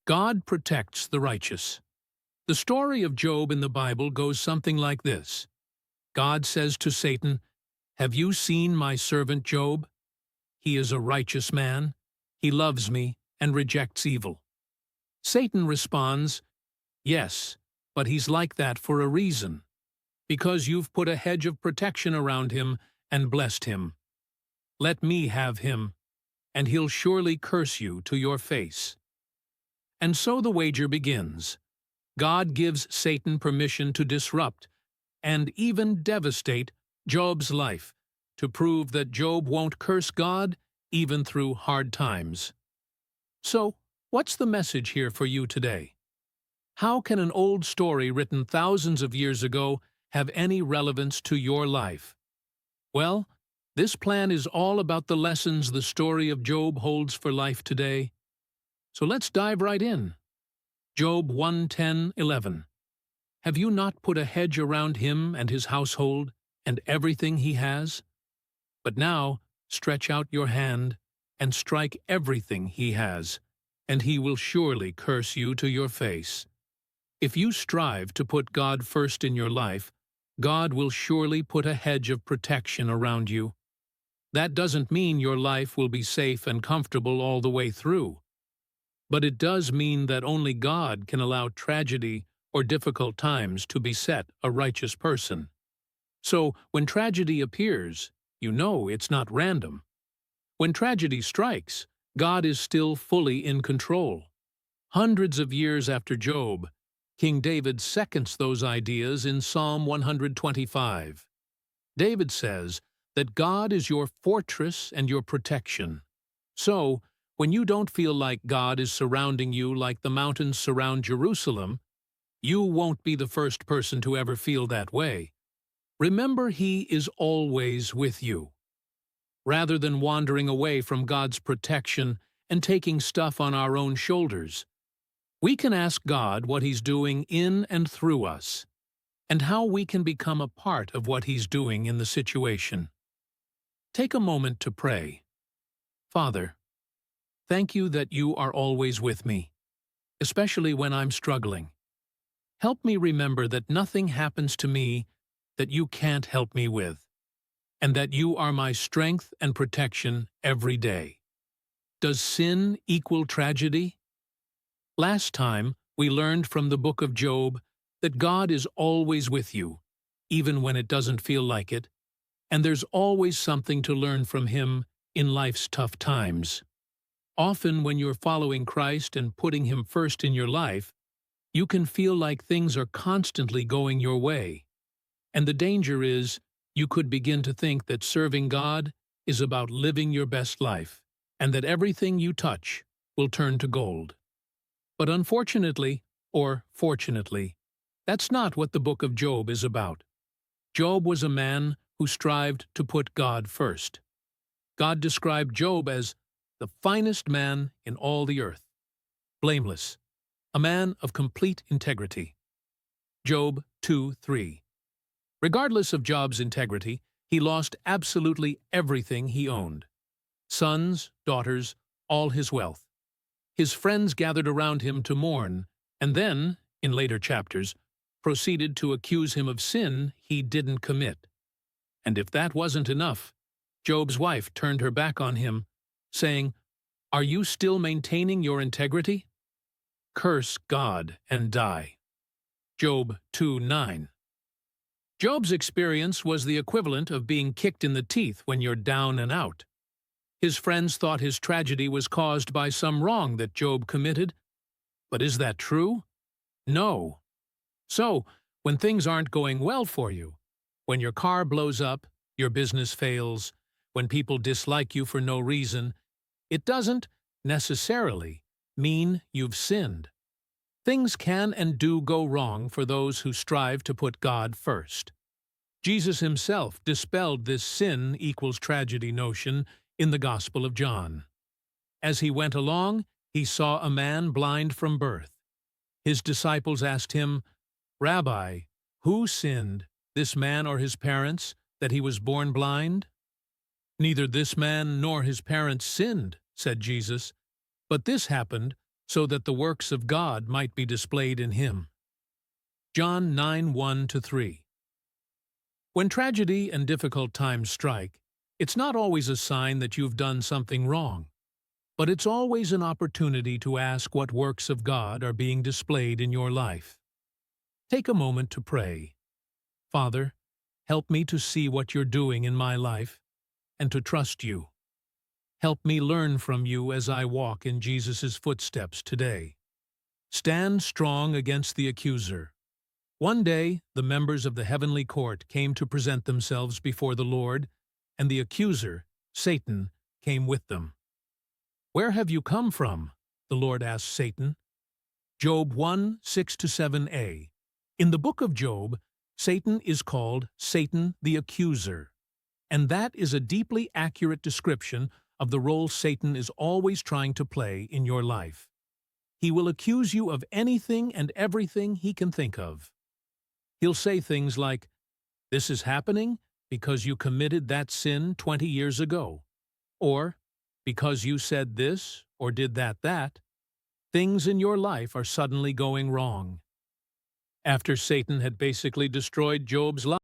God protects the righteous. The story of Job in the Bible goes something like this. God says to Satan, "Have you seen my servant Job? He is a righteous man. He loves me and rejects evil." Satan responds, "Yes, but he's like that for a reason. Because you've put a hedge of protection around him and blessed him. Let me have him, and he'll surely curse you to your face." And so the wager begins. God gives Satan permission to disrupt and even devastate Job's life to prove that Job won't curse God even through hard times. So, what's the message here for you today? How can an old story written thousands of years ago have any relevance to your life? Well, this plan is all about the lessons the story of Job holds for life today. So let's dive right in. Job 1:10-11. Have you not put a hedge around him and his household and everything he has? But now stretch out your hand and strike everything he has, and he will surely curse you to your face. If you strive to put God first in your life, God will surely put a hedge of protection around you. That doesn't mean your life will be safe and comfortable all the way through. But it does mean that only God can allow tragedy or difficult times to beset a righteous person. So, when tragedy appears, you know it's not random. When tragedy strikes, God is still fully in control. Hundreds of years after Job, King David seconds those ideas in Psalm 125. David says that God is your fortress and your protection. So, when you don't feel like God is surrounding you like the mountains surround Jerusalem, you won't be the first person to ever feel that way. Remember, He is always with you. Rather than wandering away from God's protection and taking stuff on our own shoulders, we can ask God what He's doing in and through us, and how we can become a part of what He's doing in the situation. Take a moment to pray. Father, thank you that you are always with me, especially when I'm struggling. Help me remember that nothing happens to me that you can't help me with, and that you are my strength and protection every day. Does sin equal tragedy? Last time, we learned from the book of Job that God is always with you, even when it doesn't feel like it, and there's always something to learn from Him in life's tough times. Often when you're following Christ and putting Him first in your life, you can feel like things are constantly going your way. And the danger is, you could begin to think that serving God is about living your best life, and that everything you touch will turn to gold. But unfortunately, or fortunately, that's not what the book of Job is about. Job was a man who strived to put God first. God described Job as the finest man in all the earth, blameless, a man of complete integrity. Job 2:3. Regardless of Job's integrity, he lost absolutely everything he owned. Sons, daughters, all his wealth. His friends gathered around him to mourn, and then, in later chapters, proceeded to accuse him of sin he didn't commit. And if that wasn't enough, Job's wife turned her back on him, saying, "Are you still maintaining your integrity? Curse God and die." Job 2:9. Job's experience was the equivalent of being kicked in the teeth when you're down and out. His friends thought his tragedy was caused by some wrong that Job committed. But is that true? No. So, when things aren't going well for you, when your car blows up, your business fails, when people dislike you for no reason, it doesn't necessarily mean you've sinned. Things can and do go wrong for those who strive to put God first. Jesus himself dispelled this sin equals tragedy notion in the Gospel of John. As he went along, he saw a man blind from birth. His disciples asked him, "Rabbi, who sinned, this man or his parents, that he was born blind?" "Neither this man nor his parents sinned," said Jesus, "but this happened so that the works of God might be displayed in him. John 9:1-3. When tragedy and difficult times strike, it's not always a sign that you've done something wrong, but it's always an opportunity to ask what works of God are being displayed in your life. Take a moment to pray. Father, help me to see what you're doing in my life and to trust you. Help me learn from you as I walk in Jesus' footsteps today. Stand strong against the accuser. One day, the members of the heavenly court came to present themselves before the Lord, and the accuser, Satan, came with them. "Where have you come from?" the Lord asked Satan. Job 1:6-7a. In the book of Job, Satan is called Satan the accuser, and that is a deeply accurate description of the role Satan is always trying to play in your life. He will accuse you of anything and everything he can think of. He'll say things like, "This is happening because you committed that sin 20 years ago," or "Because you said this or did that, things in your life are suddenly going wrong." After Satan had basically destroyed Job's life,